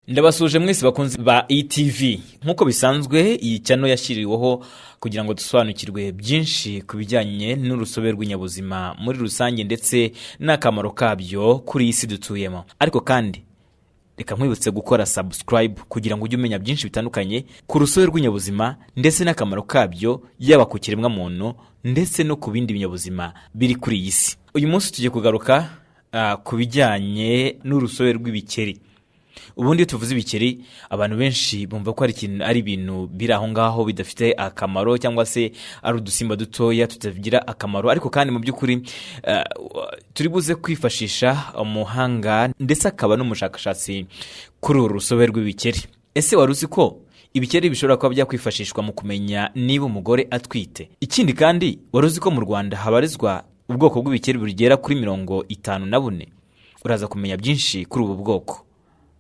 Ndabasuje mwese bakunzi ba ETV. Nkuko bisanzwe iyi cyano yashyiriweho kugira ngo dusobanukirwe byinshi ku bijyanye n'urusobe rw'inyabuzima muri rusange ndetse n'akamaro kabyo kuri iyi si dutuyemo. Ariko kandi reka nkwibutse gukora subscribe kugira ngo ujye umenya byinshi bitandukanye ku rusobe rw'inyabuzima ndetse n'akamaro kabyo yaba ku kiremwa muntu ndetse no ku bindi binyabuzima biri kuri iyi si. Uyu munsi tugiye kugaruka ku bijyanye n'urusobe rw'ibikeri. Ubundi tuvuze ibikeri abantu benshi bumva ko ari ibintu biri aho ngaho bidafite akamaro cyangwa se ari udusimba dutoya tutagira akamaro, ariko kandi mu by'ukuri turi buze kwifashisha umuhanga ndetse akaba n'umushakashatsi kuri uru rusobe rw'ibikeri. Ese wari uzi ko ibikeri bishobora kuba byakwifashishwa mu kumenya niba umugore atwite? Ikindi kandi wari uzi ko mu Rwanda habarizwa ubwoko bw'ibikeri bugera kuri 54? Uraza kumenya byinshi kuri ubu bwoko.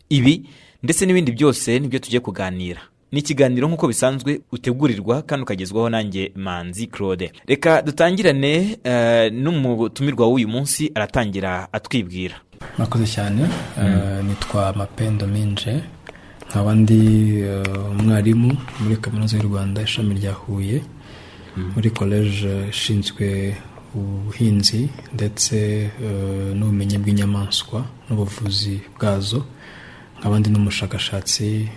Ibi ndetse n'ibindi byose nibyo tugiye kuganira. Ni ikiganiro nk'uko bisanzwe utegurirwa kandi ukagezwaho nanjye Manzi Claude. Reka dutangirane n'umutumirwa w'uyu munsi, aratangira atwibwira. Nakoze cyane, nitwa Mapendo Minje, nkaba ndi umwarimu muri Kaminuza y'u Rwanda ishami rya Huye, muri college ishinzwe ubuhinzi ndetse n'ubumenyi bw'inyamaswa n'ubuvuzi bwazo. Nkabandi n'umushakashatsi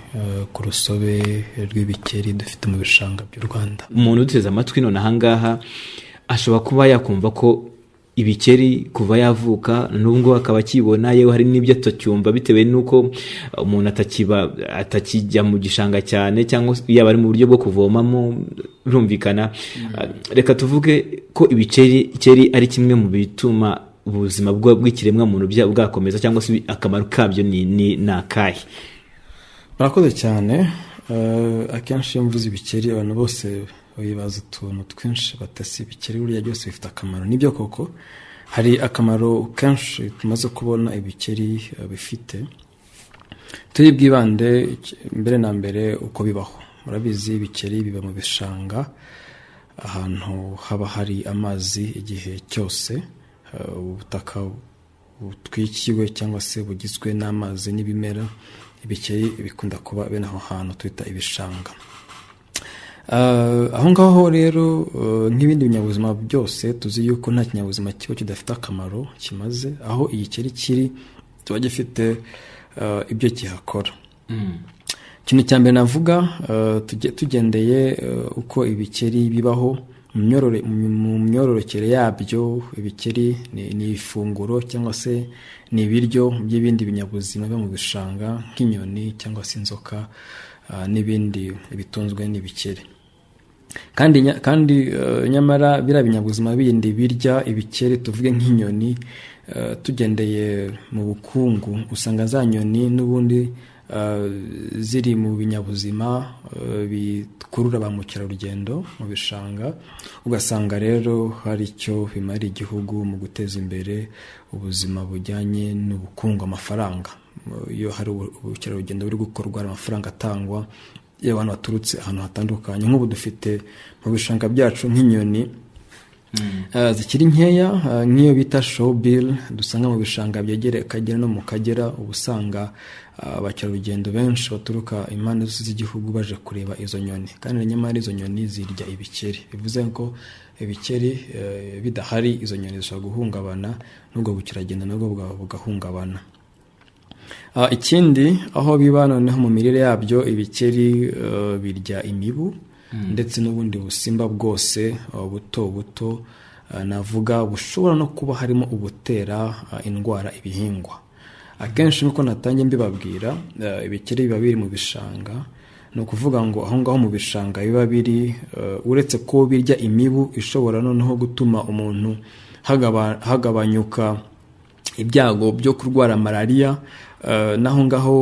ku rusobe rw'ibikeri dufite mu bishanga by'u Rwanda. Umuntu uteze amatwi none ahangaha ashobora kuba yakumva ko ibikeri kuva yavuka n'ubwo akaba kibona yewe hari n'ibyo atacyumva bitewe nuko umuntu atakijya mu gishanga cyane cyangwa yaba ari mu buryo bwo kuvomamo birumvikana. Reka tuvuge ko ibikeri ari kimwe mu bituma ubuzima bw'ikiremwa muntu bwakomeza cyangwa se akamaro kabyo ni nakahe? Barakoze cyane. Akenshi iyo mvuze ibikeri abantu bose bibaza utuntu twinshi batasi ibikeri burya byose bifite akamaro. Nibyo koko hari akamaro kenshi tumaze kubona ibikeri bifite. Turi bwibande mbere na mbere uko bibaho. Murabizi ibikeri biba mu bishanga ahantu haba hari amazi igihe cyose. Ubutaka butwikiwe cyangwa se bugizwe n'amazi n'ibimera. Ibikeri bikunda kuba bene aho hantu twita ibishanga. Aho ngaho rero nk'ibindi binyabuzima byose tuzi yuko nta kinyabuzima kiba kidafite akamaro kimaze. Aho igikeri kiri tuba gifite ibyo kihakora. Ikintu cya mbere navuga tugendeye uko ibikeri bibaho mu myororokere yabyo. Ibikeri ni ifunguro cyangwa se ni ibiryo by'ibindi binyabuzima byo mu bishanga nk'inyoni cyangwa se inzoka n'ibindi bitunzwe n'ibikeri. Kandi nyamara biriya binyabuzima bindi birya ibikeri, tuvuge nk'inyoni, tugendeye mu bukungu usanga za nyoni n'ubundi ziri mu binyabuzima bikurura ba mukerarugendo mu bishanga. Ugasanga rero hari icyo bimara igihugu mu guteza imbere ubuzima bujyanye n'ubukungu, amafaranga. Iyo hari ubukerarugendo buri gukorwa, amafaranga atangwa y'abantu baturutse ahantu hatandukanye. Nk'ubu dufite mu bishanga byacu nk'inyoni zikiri nkeya nk'iyo bita showbill dusanga mu bishanga byegereye Akagera no mu Kagera. Ubusanga abakerarugendo benshi baturuka impande zose z'igihugu baje kureba izo nyoni, kandi nyamara izo nyoni zirya ibikeri. Bivuze ko ibikeri bidahari izo nyoni zishobora guhungabana, n'ubwo bukerarugendo nabwo bugahungabana. Ikindi aho biba noneho mu mirire yabyo, ibikeri birya imibu ndetse n'ubundi busimba bwose buto navuga bushobora no kuba harimo ubutera indwara ibihingwa. Akenshi nuko natangiye mbibabwira, ibikeri biba biri mu bishanga. Ni ukuvuga ngo aho ngaho mu bishanga biba biri, uretse ko birya imibu ishobora noneho gutuma umuntu hagabanyuka ibyago byo kurwara malaria, naho ngaho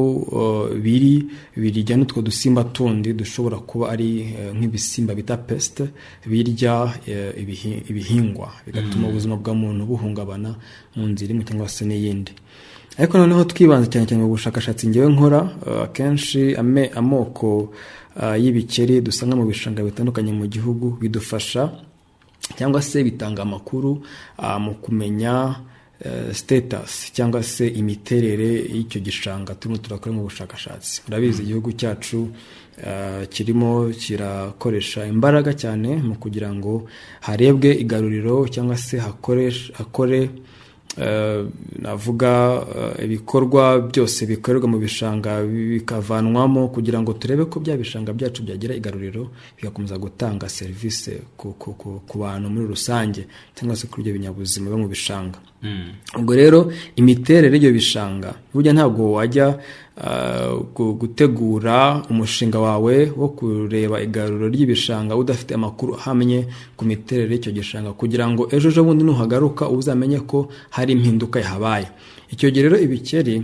birya n'utwo dusimba tundi dushobora kuba ari nk'ibisimba bita peste birya ibihingwa, bigatuma ubuzima bwa muntu buhungabana mu nzira imwe cyangwa se n'iyindi. Ariko noneho twibanze cyane mu bushakashatsi ngewe nkora, akenshi amoko y'ibikeri dusanga mu bishanga bitandukanye mu gihugu bidufasha cyangwa se bitanga amakuru mu kumenya status cyangwa se imiterere y'icyo gishanga turimo turakora mu bushakashatsi. Murabizi igihugu cyacu kirimo kirakoresha imbaraga cyane mu kugira ngo harebwe igaruriro cyangwa se hakore navuga ibikorwa byose bikorerwa mu bishanga bikavanwamo kugira ngo turebe ko bya bishanga byacu byagira igaruriro bigakomeza gutanga serivisi ku bantu muri rusange cyangwa se kuri ibyo binyabuzima biba mu bishanga. Ubwo rero imiterere y'ibyo bishanga burya ntabwo wajya gutegura umushinga wawe wo kureba igaruriro ry'ibishanga udafite amakuru ahamye ku miterere y'icyo gishanga kugira ngo ejo bundi nuhagaruka uzamenye ko hari impinduka yahabaye. Icyo gihe rero ibikeri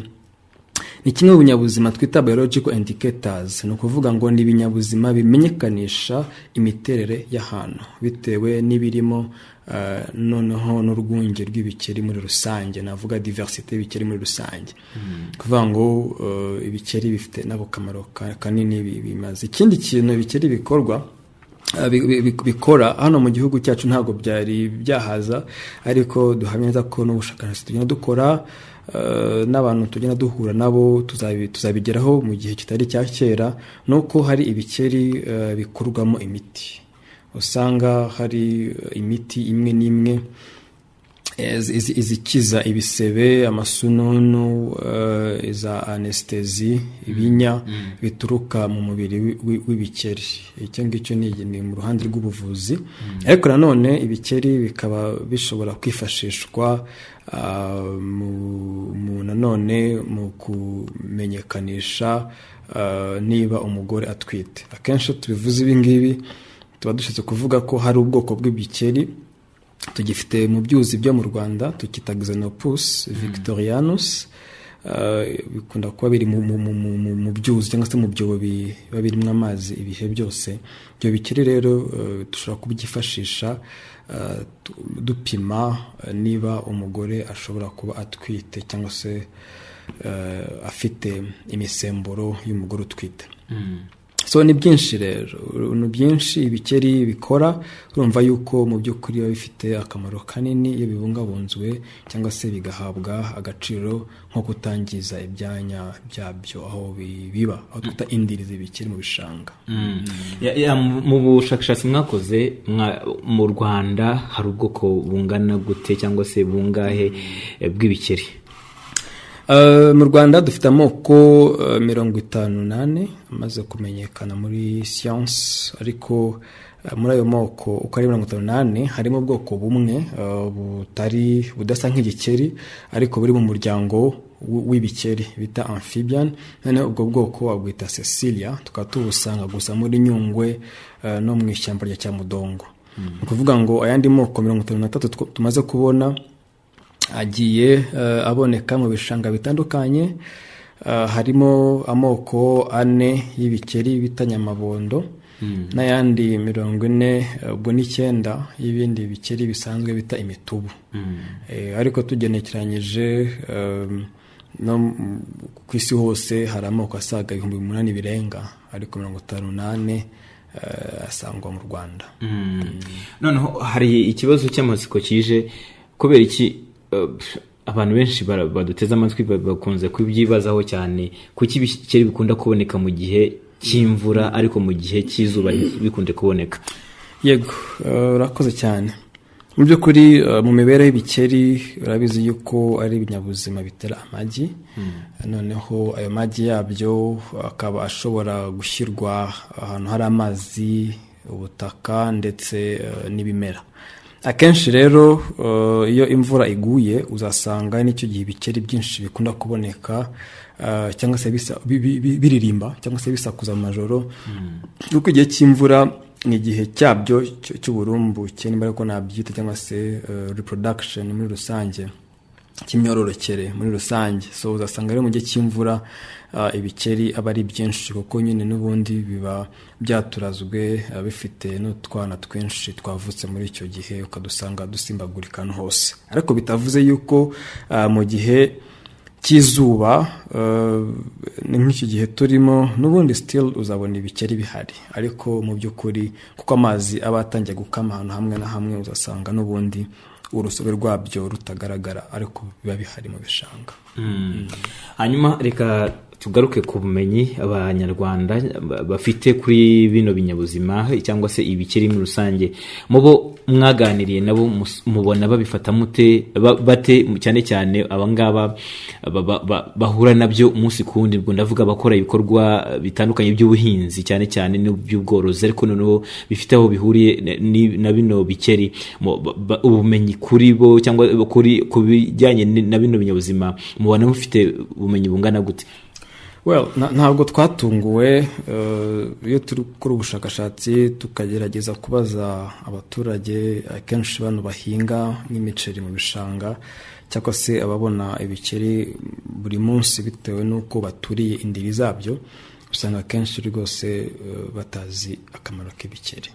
ni kimwe mu binyabuzima twita biological indicators, ni ukuvuga ngo ni ibinyabuzima bimenyekanisha imiterere y'ahantu bitewe n'ibirimo noneho n'urwunge rw'ibikeri muri rusange, navuga diversity y'ibikeri muri rusange. Kuvuga ngo ibikeri bifite nabo kamaro kanini bimaze. Ikindi kintu ibikeri bikora hano mu gihugu cyacu ntabwo byari byahaza, ariko duhamya neza ko n'ubushakashatsi tugenda dukora n'abantu tugenda duhura nabo tuzabigeraho mu gihe kitari cya kera, nuko hari ibikeri bikorwamo imiti. Usanga hari imiti imwe n'imwe izikiza ibisebe, amasununu, za anestesi, ibinya bituruka mu mubiri w'ibikeri. Icyo ngicyo ni mu ruhande rw'ubuvuzi, ariko nanone ibikeri bikaba bishobora kwifashishwa nanone mu kumenyekanisha niba umugore atwite. Akenshi tubivuze ibi ngibi tuba dushatse kuvuga ko hari ubwoko bw'ibikeri tugifite mu byuzi byo mu Rwanda tukita Xenopus victorianus, bikunda kuba biri mu byuzi cyangwa se mu byobo biba birimo amazi ibihe byose. Ibyo bikeri rero dushobora kubyifashisha dupima niba umugore ashobora kuba atwite cyangwa se afite imisemburo y'umugore utwite. So ni byinshi rero, ni byinshi ibikeri bikora. Urumva yuko mu by'ukuri biba bifite akamaro kanini iyo bibungabunzwe cyangwa se bigahabwa agaciro nko kutangiza ibyanya byabyo aho biba, aho twita indiri z'ibikeri mu bishanga. Mu bushakashatsi mwakoze mu Rwanda hari ubwoko bungana gute cyangwa se bungahe bw'ibikeri? Mu Rwanda dufite amoko 58 amaze kumenyekana muri science, ariko muri ayo moko uko ari 58 harimo ubwoko bumwe budasa nk'igikeri ariko buri mu muryango w'ibikeri bita amphibian. None ubwo bwoko wabwita Cecilia, tukaba tubusanga gusa muri Nyungwe no mu ishyamba rya Cyamudongo. Ni ukuvuga ngo ayandi moko 53 tumaze kubona agiye aboneka mu bishanga bitandukanye. Harimo amoko 4 y'ibikeri bita Nyamabondo, n'ayandi 49 y'ibindi bikeri bisanzwe bita imitubu. Ariko tugenekeranyije no ku isi hose hari amoko asaga 8,000 birenga, ariko 58 asangwa mu Rwanda. Noneho hari ikibazo cy'amatsiko kije, kubera iki abantu benshi baduteze amatwi bakunze kubyibazaho cyane, kuki ibikeri bikunda kuboneka mu gihe cy'imvura ariko mu gihe cy'izuba bikunde kuboneka? Yego, urakoze cyane. Mu by'ukuri mu mibereho y'ibikeri urabizi yuko ari ibinyabuzima bitera amagi. Noneho ayo magi yabyo akaba ashobora gushyirwa ahantu hari amazi, ubutaka ndetse n'ibimera. Akenshi rero iyo imvura iguye uzasanga n'icyo gihe ibikeri byinshi bikunda kuboneka, cyangwa se biririmba cyangwa se bisakuza mu majoro. Kuko igihe cy'imvura ni igihe cyabyo cy'uburumbuke, nimba ariko nabyita, cyangwa se reproduction muri rusange, cy'imyororokere muri rusange. So uzasanga rero mu gihe cy'imvura ibikeri aba ari byinshi, kuko nyine n'ubundi biba byaturazwe bifite n'utwana twinshi twavutse muri icyo gihe, ukadusanga dusimbagurika ahantu hose. Ariko bitavuze yuko mu gihe cy'izuba nk'iki gihe turimo n'ubundi still uzabona ibikeri bihari, ariko mu by'ukuri kuko amazi aba atangiye gukama ahantu hamwe na hamwe uzasanga n'ubundi urusobe rwabyo rutagaragara ariko biba bihari mu bishanga. Hanyuma reka tugaruke ku bumenyi abanyarwanda bafite kuri bino binyabuzima cyangwa se ibikeri muri rusange. Mubo mwaganiriye nabo mubona babifata mute bate, cyane cyane abangaba bahura nabyo umunsi kundi, ubwo ndavuga abakora ibikorwa bitandukanye by'ubuhinzi cyane cyane n'iby'ubworozi, ariko noneho bifite aho bihuriye na bino bikeri. Ubumenyi kuri bo cyangwa ku bijyanye na bino binyabuzima mubona mufite ubumenyi bungana gute? Ntabwo twatunguwe iyo turi gukora ubushakashatsi tukagerageza kubaza abaturage akenshi bano bahinga nk'imiceri mu bishanga cyangwa se ababona ibikeri buri munsi bitewe n'uko baturiye indiri zabyo, usanga akenshi rwose batazi akamaro k'ibikeri.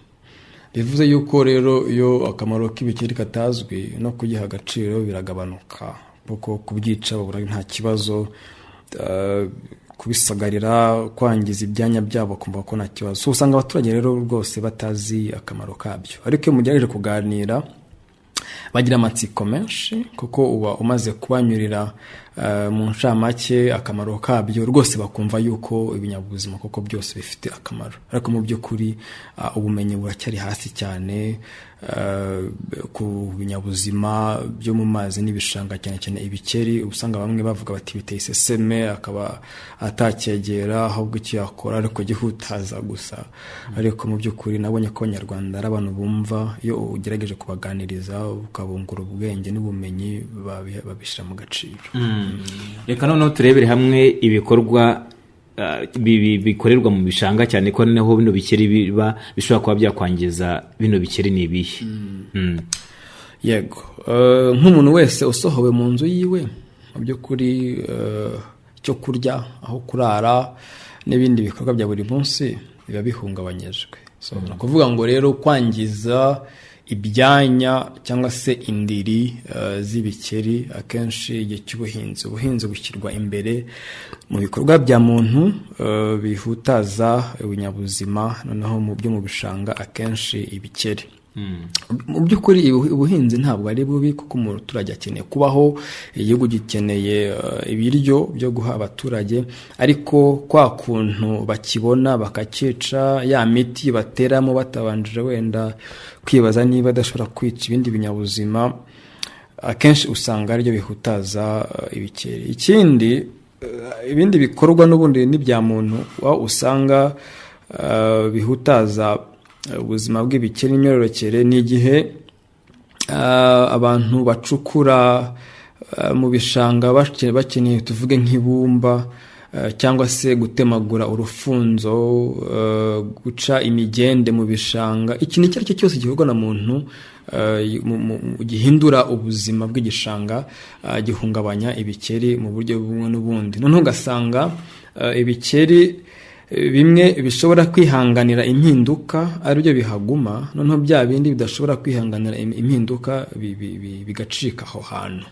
Bivuze yuko rero iyo akamaro k'ibikeri katazwi no kugiha agaciro biragabanuka, kuko kubyica babura nta kibazo, kubisagarira, kwangiza ibyanya byabo kumva ko nta kibazo. Usanga abaturage rero rwose batazi akamaro kabyo, ariko iyo mugerageje kuganira bagira amatsiko menshi, kuko uba umaze kubanyurira mu ncamake akamaro kabyo, rwose bakumva yuko ibinyabuzima koko byose bifite akamaro. Ariko mu by'ukuri ubumenyi buracyari hasi cyane ku binyabuzima byo mu mazi n'ibishanga, cyane cyane ibikeri. Usanga bamwe bavuga bati biteye iseseme, akaba atacyegera ahubwo icyo yakora ariko gihutaza gusa. Ariko mu by'ukuri nabonye ko Abanyarwanda ari abantu bumva, iyo ugerageje kubaganiriza ukabungura ubwenge n'ubumenyi babishyira mu gaciro. Reka noneho turebere hamwe ibikorwa bikorerwa mu bishanga, cyane ko noneho bino bikeri biba bishobora kuba byakwangiza bino bikeri ni ibihe? Yego, nk'umuntu wese usohowe mu nzu yiwe, mu by'ukuri cyo kurya, aho kurara n'ibindi bikorwa bya buri munsi biba bihungabanyijwe. Ni ukuvuga ngo rero kwangiza ibyanya cyangwa se indiri z'ibikeri akenshi igihe cy'ubuhinzi, ubuhinzi bushyirwa imbere mu bikorwa bya muntu bihutaza ibinyabuzima, noneho mu byo mu bishanga akenshi ibikeri. Mu by'ukuri ubuhinzi ntabwo ari bubi, kuko umuturage akeneye kubaho, igihugu gikeneye ibiryo byo guha abaturage, ariko kwa kuntu bakibona bakakica, ya miti bateramo batabanjije wenda kwibaza niba adashobora kwica ibindi binyabuzima, akenshi usanga aribyo bihutaza ibikeri. Ikindi, ibindi bikorwa n'ubundi n'ibya muntu usanga bihutaza ubuzima bw'ibikeri n'imyororokere, ni igihe abantu bacukura mu bishanga bakeneye tuvuge nk'ibumba, cyangwa se gutemagura urufunzo, guca imigende mu bishanga. Ikintu icyo ari cyo cyose gikorwa na muntu gihindura ubuzima bw'igishanga gihungabanya ibikeri mu buryo bumwe n'ubundi. Noneho ugasanga ibikeri bimwe bishobora kwihanganira impinduka aribyo bihaguma, noneho bya bindi bidashobora kwihanganira impinduka bigacika aho hantu.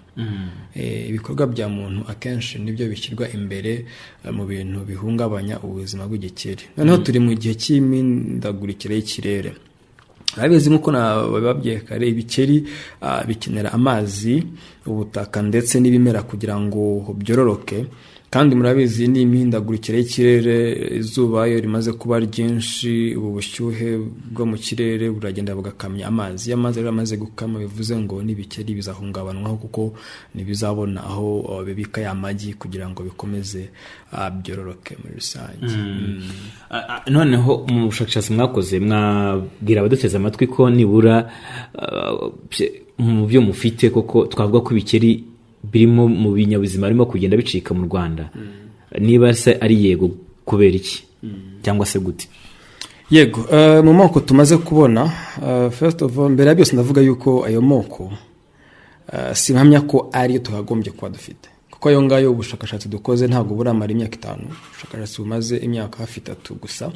Ibikorwa bya muntu akenshi nibyo bishyirwa imbere mu bintu bihungabanya ubuzima bw'igikeri. Noneho turi mu gihe cy'imihindagurikire y'ikirere. Abizi nk'uko nabababwiye kare, ibikeri bikenera amazi, ubutaka ndetse n'ibimera kugira ngo byororoke. Kandi murabizi ni imihindagurikire y'ikirere, izuba iyo rimaze kuba ryinshi, ubu bushyuhe bwo mu kirere buragenda bugakamya amazi. Iyo amazi rero amaze gukama, bivuze ngo n'ibikeri bizahungabanwaho, kuko ntibizabona aho bibika ya magi kugira ngo bikomeze byororoke muri rusange. Noneho mu bushakashatsi mwakoze, mwabwira abaduteze amatwi ko nibura mu byo mufite koko twavuga ko ibikeri birimo mu binyabuzima birimo kugenda bicika mu Rwanda, niba se ari yego, kubera iki cyangwa se gute? Yego, mu moko tumaze kubona, first of all, mbere ya byose ndavuga yuko ayo moko simpamya ko ariyo tuhagombye kuba dufite, kuko ayo ngayo ubushakashatsi dukoze ntabwo buramara imyaka 5, ubushakashatsi bumaze imyaka hafi 3 gusa.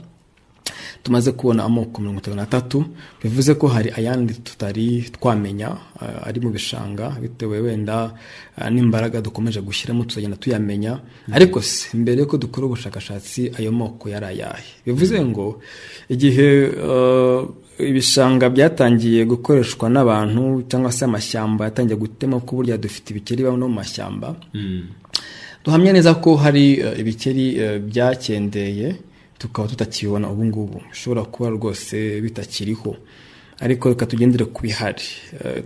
tumaze kubona amoko 53, bivuze ko hari ayandi tutari twamenya ari mu bishanga, bitewe wenda n'imbaraga dukomeje gushyiramo tuzagenda tuyamenya. Ariko se mbere ko dukora ubushakashatsi ayo moko yari ayahe? Bivuze ngo igihe ibishanga byatangiye gukoreshwa n'abantu cyangwa se amashyamba yatangiye gutema, ko burya dufite ibikeri no mu mashyamba, duhamya neza ko hari ibikeri byakendeye tukaba tutakibona ubu ngubu, bishobora kuba rwose bitakiriho, ariko reka tugendere ku bihari.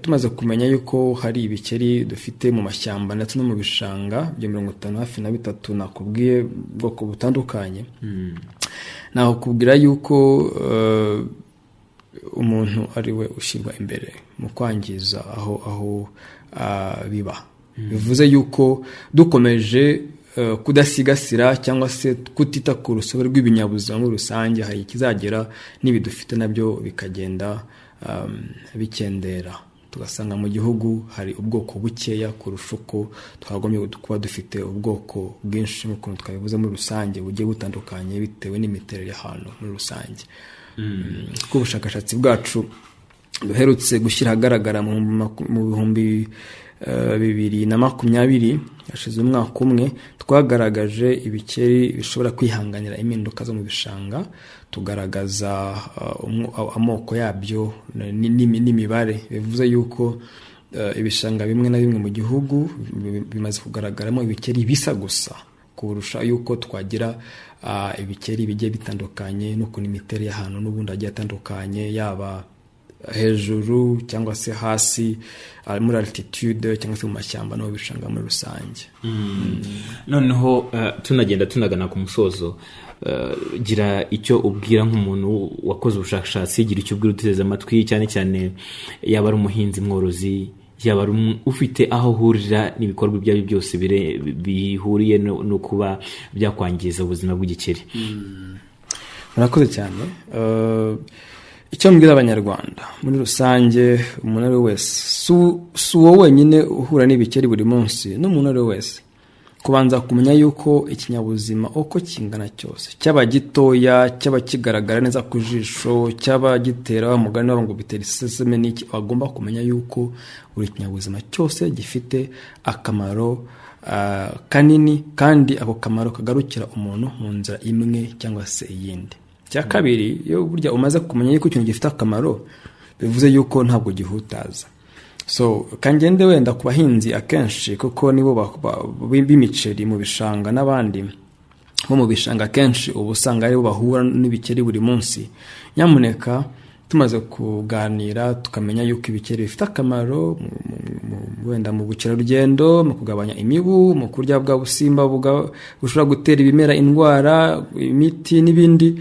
Tumaze kumenya yuko hari ibikeri dufite mu mashyamba ndetse no mu bishanga bya 53 nakubwiye ubwoko butandukanye. Naho kubwira yuko umuntu ari we ushyirwa imbere mu kwangiza aho biba. Bivuze yuko dukomeje kudasigasira cyangwa se kutita ku rusobe rw'ibinyabuzima muri rusange, hari ikizagera n'ibidufite nabyo bikagenda bikendera, tugasanga mu gihugu hari ubwoko bukeya kurusha uko twagombye kuba dufite ubwoko bwinshi, nk'uko twabivuze muri rusange bugiye butandukanye bitewe n'imiterere y'ahantu muri rusange. Kuko ubushakashatsi bwacu duherutse gushyira ahagaragara mu bihumbi 2020, hashize umwaka umwe, twagaragaje ibikeri bishobora kwihanganira impinduka zo mu bishanga, tugaragaza amoko yabyo n'imibare. Bivuze yuko ibishanga bimwe na bimwe mu gihugu bimaze kugaragaramo ibikeri bisa gusa, kurusha yuko twagira ibikeri bigiye bitandukanye n'ukuntu imiterere y'ahantu n'ubundi agiye atandukanye, yaba hejuru cyangwa se hasi muri altitude cyangwa se mu mashyamba no bishanga muri rusange. Noneho tunagenda tunagana ku musozo, gira icyo ubwira nk'umuntu wakoze ubushakashatsi, gira icyo ubwira uteze amatwi, cyane cyane yaba ari umuhinzi mworozi, yaba ari ufite aho hurira n'ibikorwa ibyo byose bihuriye no kuba byakwangiza ubuzima bw'igikeri. Murakoze cyane. Icyo mbwira abanyarwanda muri rusange, umuntu ari wese, si wowe wenyine uhura n'ibikeri buri munsi, n'umuntu ari wese kubanza kumenya yuko ikinyabuzima uko kingana cyose, cyaba gitoya, cyaba kigaragara neza ku jisho, cyaba gitera umugani wabo ngo bitera iseseme n'iki, agomba kumenya yuko buri kinyabuzima cyose gifite akamaro kanini, kandi ako kamaro kagarukira umuntu mu nzira imwe cyangwa se iyindi. Cya kabiri, iyo burya umaze kumenya yuko ikintu gifite akamaro, bivuze yuko ntabwo gihutaza. So kangende wenda ku bahinzi akenshi, kuko nibo b'imiceri mu bishanga n'abandi bo mu bishanga, akenshi ubu usanga aribo bahura n'ibikeri buri munsi. Nyamuneka tumaze kuganira tukamenya yuko ibikeri bifite akamaro wenda mu bukerarugendo, mu kugabanya imibu, mu kurya bwa busimba bushobora gutera ibimera indwara, imiti n'ibindi,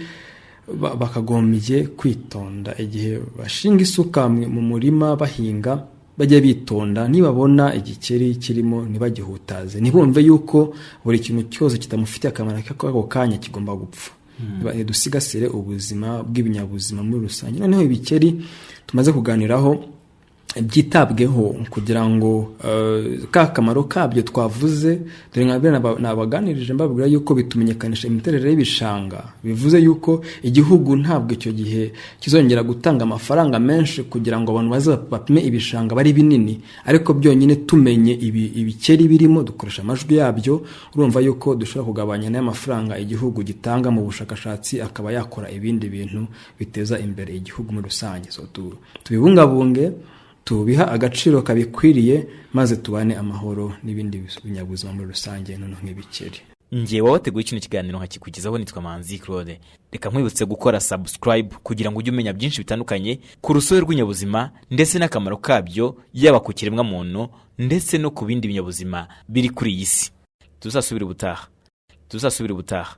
bakagombye kwitonda igihe bashinga isuka mu murima bahinga. Bajya bitonda, nibabona igikeri kirimo ntibagihutaze, ntibumve yuko buri kintu cyose kitamufitiye akamaro ako kanya kigomba gupfa. Dusigasire ubuzima bw'ibinyabuzima muri rusange. Noneho ibikeri tumaze kuganiraho byitabweho kugira ngo ka kamaro kabyo twavuze, dore nkabira nabaganirije mbabwira yuko bitumenyekanisha imiterere y'ibishanga. Bivuze yuko igihugu ntabwo icyo gihe kizongera gutanga amafaranga menshi kugira ngo abantu baze bapime ibishanga bari binini, ariko byonyine tumenye ibikeri birimo, dukoresha amajwi yabyo, urumva yuko dushobora kugabanya n'amafaranga igihugu gitanga mu bushakashatsi, akaba yakora ibindi bintu biteza imbere igihugu muri rusange. So tubibungabunge, tubiha agaciro kabikwiriye, maze tubane amahoro n'ibindi binyabuzima muri rusange, noneho nk'ibikeri. Njyewe wateguye kino kiganiro nkakikugezaho, nitwa Manzi Claude. Reka nkwibutse gukora subscribe kugira ngo ujye umenya byinshi bitandukanye ku rusobe rw'inyabuzima ndetse n'akamaro kabyo, yaba ku kiremwa muntu ndetse no ku bindi binyabuzima biri kuri iyi si. Tuzasubira ubutaha.